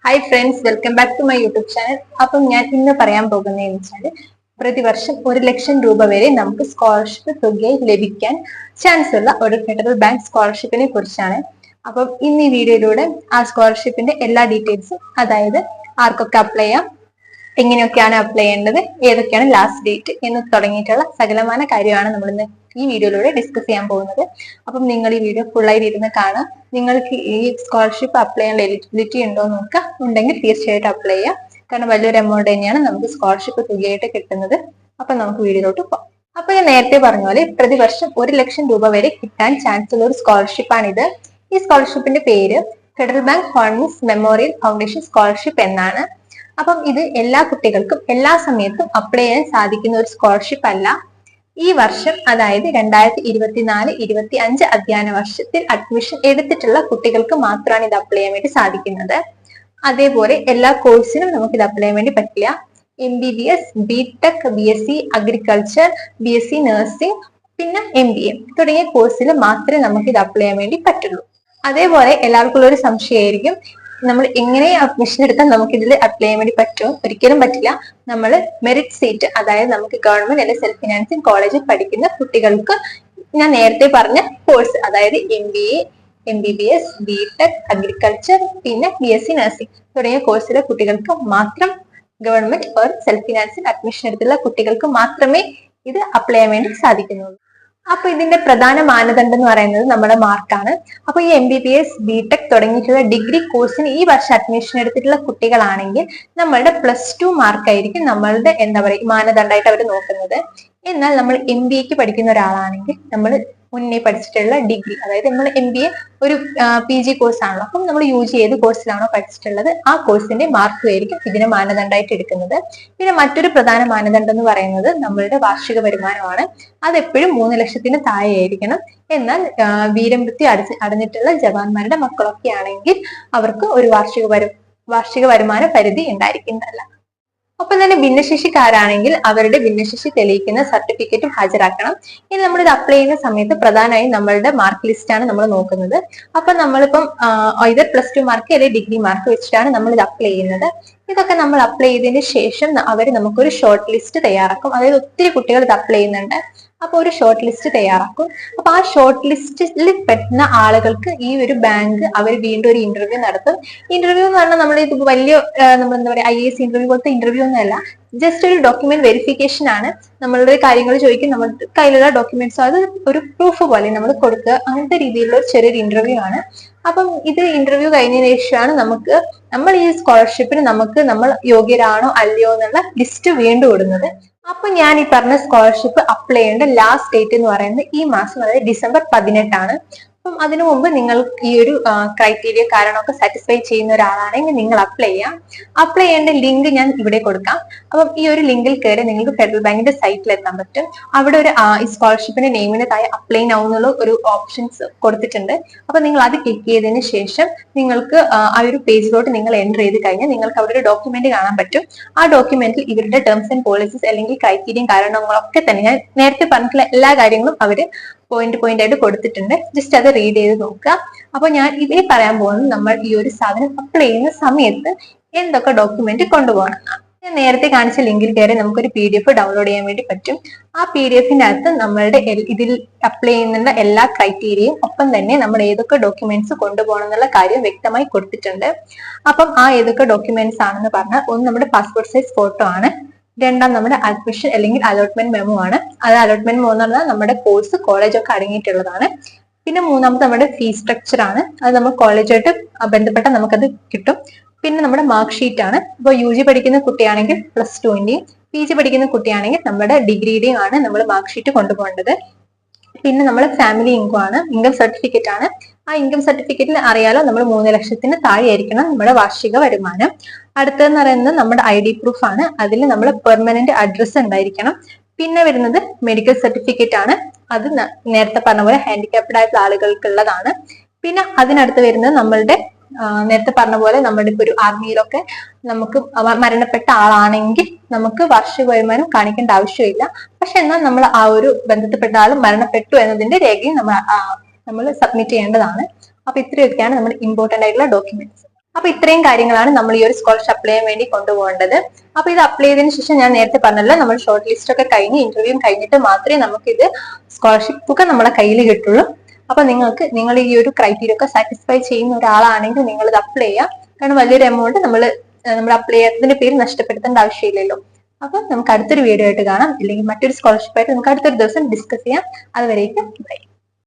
Hi friends, welcome back to my YouTube channel. അപ്പം ഞാൻ ഇന്ന് പറയാൻ പോകുന്നതെന്ന് വെച്ചാൽ പ്രതിവർഷം 1,00,000 രൂപ വരെ നമുക്ക് സ്കോളർഷിപ്പ് തുകയായി ലഭിക്കാൻ ചാൻസ് ഉള്ള ഒരു ഫെഡറൽ ബാങ്ക് സ്കോളർഷിപ്പിനെ കുറിച്ചാണ്. അപ്പം ഇന്ന് ഈ വീഡിയോയിലൂടെ ആ സ്കോളർഷിപ്പിന്റെ എല്ലാ ഡീറ്റെയിൽസും, അതായത് ആർക്കൊക്കെ അപ്ലൈ ചെയ്യാം, എങ്ങനെയൊക്കെയാണ് അപ്ലൈ ചെയ്യേണ്ടത്, ഏതൊക്കെയാണ് ലാസ്റ്റ് ഡേറ്റ് എന്ന് തുടങ്ങിയിട്ടുള്ള സകലമാന കാര്യമാണ് നമ്മൾ ഇന്ന് ഈ വീഡിയോയിലൂടെ ഡിസ്കസ് ചെയ്യാൻ പോകുന്നത്. അപ്പം നിങ്ങൾ ഈ വീഡിയോ ഫുള്ളായിട്ട് ഇരുന്ന് കാണാം. നിങ്ങൾക്ക് ഈ സ്കോളർഷിപ്പ് അപ്ലൈ ചെയ്യാനുള്ള എലിജിബിലിറ്റി ഉണ്ടോ എന്ന് നോക്കുക. ഉണ്ടെങ്കിൽ തീർച്ചയായിട്ടും അപ്ലൈ ചെയ്യാം. കാരണം വലിയൊരു എമൗണ്ട് തന്നെയാണ് നമുക്ക് സ്കോളർഷിപ്പ് തുകയായിട്ട് കിട്ടുന്നത്. അപ്പൊ നമുക്ക് വീഡിയോയിലോട്ട് പോകാം. അപ്പൊ ഞാൻ നേരത്തെ പറഞ്ഞ പോലെ പ്രതിവർഷം 1,00,000 രൂപ വരെ കിട്ടാൻ ചാൻസ് ഉള്ള ഒരു സ്കോളർഷിപ്പാണിത്. ഈ സ്കോളർഷിപ്പിന്റെ പേര് Federal Bank Hormis Memorial Foundation scholarship എന്നാണ്. അപ്പം ഇത് എല്ലാ കുട്ടികൾക്കും എല്ലാ സമയത്തും അപ്ലൈ ചെയ്യാൻ സാധിക്കുന്ന ഒരു സ്കോളർഷിപ്പ് അല്ല. ഈ വർഷം, അതായത് 2024-25 അധ്യയന വർഷത്തിൽ അഡ്മിഷൻ എടുത്തിട്ടുള്ള കുട്ടികൾക്ക് മാത്രമാണ് ഇത് അപ്ലൈ ചെയ്യാൻ വേണ്ടി സാധിക്കുന്നത്. അതേപോലെ എല്ലാ കോഴ്സിനും നമുക്ക് ഇത് അപ്ലൈ ചെയ്യാൻ വേണ്ടി പറ്റില്ല. MBBS, BTech, BSc agriculture, BSc nursing, പിന്നെ MBA തുടങ്ങിയ കോഴ്സിൽ മാത്രമേ നമുക്ക് ഇത് അപ്ലൈ ചെയ്യാൻ വേണ്ടി പറ്റുള്ളൂ. അതേപോലെ എല്ലാവർക്കും ഉള്ള ഒരു സംശയമായിരിക്കും, നമ്മൾ എങ്ങനെ അഡ്മിഷൻ എടുത്താൽ നമുക്ക് ഇതിൽ അപ്ലൈ ചെയ്യാൻ വേണ്ടി പറ്റുമോ? ഒരിക്കലും പറ്റില്ല. നമ്മൾ മെറിറ്റ് സീറ്റ്, അതായത് നമുക്ക് ഗവൺമെന്റ് അല്ലെങ്കിൽ സെൽഫ് ഫിനാൻസിങ് കോളേജിൽ പഠിക്കുന്ന കുട്ടികൾക്ക് ഞാൻ നേരത്തെ പറഞ്ഞ കോഴ്സ്, അതായത് MBA, MBBS, BTech, അഗ്രികൾച്ചർ, പിന്നെ BSc നഴ്സിംഗ് തുടങ്ങിയ കോഴ്സിലെ കുട്ടികൾക്ക് മാത്രം, ഗവൺമെന്റ് ഓർ സെൽഫ് ഫിനാൻസിൽ അഡ്മിഷൻ എടുത്തുള്ള കുട്ടികൾക്ക് മാത്രമേ ഇത് അപ്ലൈ ചെയ്യാൻ വേണ്ടി സാധിക്കുന്നുള്ളൂ. അപ്പൊ ഇതിന്റെ പ്രധാന മാനദണ്ഡം എന്ന് പറയുന്നത് നമ്മുടെ മാർക്കാണ്. അപ്പൊ ഈ MBBS, BTech തുടങ്ങിയിട്ടുള്ള ഡിഗ്രി കോഴ്സിന് ഈ വർഷം അഡ്മിഷൻ എടുത്തിട്ടുള്ള കുട്ടികളാണെങ്കിൽ നമ്മളുടെ +2 മാർക്കായിരിക്കും നമ്മളുടെ മാനദണ്ഡമായിട്ട് അവർ നോക്കുന്നത്. എന്നാൽ നമ്മൾ MBAക്ക് പഠിക്കുന്ന ഒരാളാണെങ്കിൽ നമ്മൾ മുന്നേ പഠിച്ചിട്ടുള്ള ഡിഗ്രി, അതായത് നമ്മൾ MBA ഒരു PG കോഴ്സ് ആണല്ലോ, അപ്പം നമ്മൾ UG ഏത് കോഴ്സിലാണോ പഠിച്ചിട്ടുള്ളത് ആ കോഴ്സിന്റെ മാർക്കും ആയിരിക്കും ഇതിനെ മാനദണ്ഡമായിട്ട് എടുക്കുന്നത്. പിന്നെ മറ്റൊരു പ്രധാന മാനദണ്ഡം എന്ന് പറയുന്നത് നമ്മളുടെ വാർഷിക വരുമാനമാണ്. അതെപ്പോഴും 3 ലക്ഷത്തിന് താഴെ ആയിരിക്കണം. എന്നാൽ വീരമൃത്യു അടഞ്ഞിട്ടുള്ള ജവാന്മാരുടെ മക്കളൊക്കെ ആണെങ്കിൽ അവർക്ക് ഒരു വാർഷിക വരുമാന പരിധി ഉണ്ടായിരിക്കുന്നതല്ല. ഒപ്പം തന്നെ ഭിന്നശേഷിക്കാരാണെങ്കിൽ അവരുടെ ഭിന്നശേഷി തെളിയിക്കുന്ന സർട്ടിഫിക്കറ്റും ഹാജരാക്കണം. ഇനി നമ്മൾ ഇത് അപ്ലൈ ചെയ്യുന്ന സമയത്ത് പ്രധാനമായും നമ്മളുടെ മാർക്ക് ലിസ്റ്റ് ആണ് നമ്മൾ നോക്കുന്നത്. അപ്പൊ നമ്മളിപ്പം ഇത് +2 മാർക്ക് അല്ലെങ്കിൽ ഡിഗ്രി മാർക്ക് വെച്ചിട്ടാണ് നമ്മൾ ഇത് അപ്ലൈ ചെയ്യുന്നത്. ഇതൊക്കെ നമ്മൾ അപ്ലൈ ചെയ്തതിന് ശേഷം അവർ നമുക്കൊരു ഷോർട്ട് ലിസ്റ്റ് തയ്യാറാക്കും. അതായത് ഒത്തിരി കുട്ടികൾ ഇത് അപ്ലൈ ചെയ്യുന്നുണ്ട്. അപ്പൊ ഒരു ഷോർട്ട് ലിസ്റ്റ് തയ്യാറാക്കും. അപ്പൊ ആ ഷോർട്ട് ലിസ്റ്റിൽ പെടുന്ന ആളുകൾക്ക് ഈ ഒരു ബാങ്ക് അവർ വീണ്ടും ഒരു ഇന്റർവ്യൂ നടത്തും. ഇന്റർവ്യൂ എന്ന് പറഞ്ഞാൽ നമ്മൾ ഇത് വലിയ നമ്മൾ എന്താ പറയുക IAS ഇന്റർവ്യൂ പോലത്തെ ഇന്റർവ്യൂ ഒന്നുമല്ല, ജസ്റ്റ് ഒരു ഡോക്യുമെന്റ് വെരിഫിക്കേഷൻ ആണ്. നമ്മളുടെ കാര്യങ്ങൾ ചോദിക്കും, നമ്മുടെ കയ്യിലുള്ള ഡോക്യുമെന്റ്സ് അത് ഒരു പ്രൂഫ് പോലെ നമ്മൾ കൊടുക്കുക, അങ്ങനത്തെ രീതിയിലുള്ള ഒരു ചെറിയൊരു ഇന്റർവ്യൂ ആണ്. അപ്പം ഇത് ഇന്റർവ്യൂ കഴിഞ്ഞതിന് ശേഷമാണ് നമ്മൾ ഈ സ്കോളർഷിപ്പിന് നമ്മൾ യോഗ്യരാണോ അല്ലയോ എന്നുള്ള ലിസ്റ്റ് വീണ്ടും ഇടുന്നത്. അപ്പൊ ഞാൻ ഈ പറഞ്ഞ സ്കോളർഷിപ്പ് അപ്ലൈ ചെയ്യേണ്ട ലാസ്റ്റ് ഡേറ്റ് എന്ന് പറയുന്നത് ഈ മാസം, അതായത് December 18 ആണ്. അപ്പം അതിനു മുമ്പ് നിങ്ങൾ ഈ ഒരു ക്രൈറ്റീരിയ കാരണമൊക്കെ സാറ്റിസ്ഫൈ ചെയ്യുന്ന ഒരാളാണെങ്കിൽ നിങ്ങൾ അപ്ലൈ ചെയ്യാം. അപ്ലൈ ചെയ്യേണ്ട ലിങ്ക് ഞാൻ ഇവിടെ കൊടുക്കാം. അപ്പം ഈ ഒരു ലിങ്കിൽ കയറി നിങ്ങൾക്ക് ഫെഡറൽ ബാങ്കിന്റെ സൈറ്റിൽ എത്താൻ പറ്റും. അവിടെ ഒരു ഈ സ്കോളർഷിപ്പിന്റെ നെയിമിന് താഴെ അപ്ലൈ നൗ എന്നുള്ള ഒരു ഓപ്ഷൻസ് കൊടുത്തിട്ടുണ്ട്. അപ്പൊ നിങ്ങൾ അത് ക്ലിക്ക് ചെയ്തതിന് ശേഷം നിങ്ങൾക്ക് ആ ഒരു പേജിലോട്ട് നിങ്ങൾ എൻ്റർ ചെയ്ത് കഴിഞ്ഞാൽ നിങ്ങൾക്ക് അവിടെ ഒരു ഡോക്യുമെന്റ് കാണാൻ പറ്റും. ആ ഡോക്യുമെന്റിൽ ഇവരുടെ ടേംസ് ആൻഡ് പോളിസീസ് അല്ലെങ്കിൽ ക്രൈറ്റീരിയയും കാരണങ്ങളൊക്കെ തന്നെ ഞാൻ നേരത്തെ പറഞ്ഞിട്ടുള്ള എല്ലാ കാര്യങ്ങളും അവര് പോയിന്റ് ആയിട്ട് കൊടുത്തിട്ടുണ്ട്. ജസ്റ്റ് അത് റീഡ് ചെയ്ത് നോക്കുക. അപ്പൊ ഞാൻ ഇതേ പറയാൻ പോകുന്നത് നമ്മൾ ഈ ഒരു സാധനം അപ്ലൈ ചെയ്യുന്ന സമയത്ത് എന്തൊക്കെ ഡോക്യുമെന്റ് കൊണ്ടുപോകണം. ഞാൻ നേരത്തെ കാണിച്ച ലിങ്കിൽ കയറി നമുക്കൊരു PDF ഡൗൺലോഡ് ചെയ്യാൻ വേണ്ടി പറ്റും. ആ PDFന്റെ അകത്ത് നമ്മളുടെ ഇതിൽ അപ്ലൈ ചെയ്യുന്ന എല്ലാ ക്രൈറ്റീരിയയും ഒപ്പം തന്നെ നമ്മൾ ഏതൊക്കെ ഡോക്യുമെന്റ്സ് കൊണ്ടുപോകണം എന്നുള്ള കാര്യം വ്യക്തമായി കൊടുത്തിട്ടുണ്ട്. അപ്പം ആ ഏതൊക്കെ ഡോക്യുമെന്റ്സ് ആണെന്ന് പറഞ്ഞാൽ, ഒന്ന് നമ്മുടെ പാസ്പോർട്ട് സൈസ് ഫോട്ടോ ആണ്. രണ്ടാം നമ്മുടെ അഡ്മിഷൻ അല്ലെങ്കിൽ അലോട്ട്മെന്റ് മെമോ ആണ്. അത് അലോട്ട്മെന്റ് മെമോ എന്ന് പറഞ്ഞാൽ നമ്മുടെ കോഴ്സ് കോളേജ് ഒക്കെ അടങ്ങിയിട്ടുള്ളതാണ്. പിന്നെ മൂന്നാമത്തെ നമ്മുടെ ഫീസ് സ്ട്രക്ചർ ആണ്. അത് നമ്മൾ കോളേജായിട്ട് ബന്ധപ്പെട്ട നമുക്കത് കിട്ടും. പിന്നെ നമ്മുടെ മാർക്ക് ഷീറ്റ് ആണ്. ഇപ്പോൾ UG പഠിക്കുന്ന കുട്ടിയാണെങ്കിൽ +2ന്റെയും PG പഠിക്കുന്ന കുട്ടിയാണെങ്കിൽ നമ്മുടെ ഡിഗ്രിയുടെയും ആണ് നമ്മൾ മാർക്ക് ഷീറ്റ് കൊണ്ടുപോകേണ്ടത്. പിന്നെ നമ്മുടെ ഫാമിലി ഇൻകം സർട്ടിഫിക്കറ്റ് ആണ്. ആ ഇൻകം സർട്ടിഫിക്കറ്റിൽ അറിയാലോ നമ്മൾ 3 ലക്ഷത്തിന് താഴെ ആയിരിക്കണം നമ്മുടെ വാർഷിക വരുമാനം. അടുത്തതെന്ന് പറയുന്നത് നമ്മുടെ ID പ്രൂഫ് ആണ്. അതിൽ നമ്മൾ പെർമനന്റ് അഡ്രസ്സ് ഉണ്ടായിരിക്കണം. പിന്നെ വരുന്നത് മെഡിക്കൽ സർട്ടിഫിക്കറ്റ് ആണ്. അത് നേരത്തെ പറഞ്ഞ പോലെ ഹാൻഡിക്യാപ്ഡ് ആയിട്ടുള്ള ആളുകൾക്കുള്ളതാണ്. പിന്നെ അതിനടുത്ത് വരുന്നത് നമ്മളുടെ നേരത്തെ പറഞ്ഞ പോലെ നമ്മുടെ ഇപ്പൊ ഒരു ആർമിയിലൊക്കെ നമുക്ക് മരണപ്പെട്ട ആളാണെങ്കിൽ നമുക്ക് വാർഷിക വരുമാനം കാണിക്കേണ്ട ആവശ്യമില്ല. പക്ഷെ എന്നാൽ നമ്മൾ ആ ഒരു ബന്ധപ്പെട്ട ആൾ മരണപ്പെട്ടു എന്നതിന്റെ രേഖയും നമ്മൾ സബ്മിറ്റ് ചെയ്യേണ്ടതാണ്. അപ്പൊ ഇത്രയൊക്കെയാണ് നമ്മുടെ ഇമ്പോർട്ടന്റ് ആയിട്ടുള്ള ഡോക്യുമെന്റ്സ്. അപ്പൊ ഇത്രയും കാര്യങ്ങളാണ് നമ്മൾ ഈ ഒരു സ്കോളർഷിപ്പ് അപ്ലൈ ചെയ്യാൻ വേണ്ടി കൊണ്ടുപോകേണ്ടത്. അപ്പൊ ഇത് അപ്ലൈ ചെയ്തതിനു ശേഷം ഞാൻ നേരത്തെ പറഞ്ഞല്ലോ, നമ്മൾ ഷോർട്ട് ലിസ്റ്റ് ഒക്കെ കഴിഞ്ഞ് ഇന്റർവ്യൂ കഴിഞ്ഞിട്ട് മാത്രമേ നമുക്ക് ഇത് സ്കോളർഷിപ്പ് തുക നമ്മളെ കയ്യിൽ കിട്ടുള്ളൂ. അപ്പൊ നിങ്ങൾ ഈ ഒരു ക്രൈറ്റീരിയ ഒക്കെ സാറ്റിസ്ഫൈ ചെയ്യുന്ന ഒരാളാണെങ്കിൽ നിങ്ങൾ ഇത് അപ്ലൈ ചെയ്യാം. കാരണം വലിയൊരു എമൗണ്ട് നമ്മൾ അപ്ലൈ ചെയ്യാത്തതിന്റെ പേര് നഷ്ടപ്പെടുത്തേണ്ട ആവശ്യമില്ലല്ലോ. അപ്പൊ നമുക്ക് അടുത്തൊരു വീഡിയോ ആയിട്ട് കാണാം, അല്ലെങ്കിൽ മറ്റൊരു സ്കോളർഷിപ്പ് ആയിട്ട് നമുക്ക് അടുത്തൊരു ദിവസം ഡിസ്കസ് ചെയ്യാം. അതുവരേക്കും ബൈ.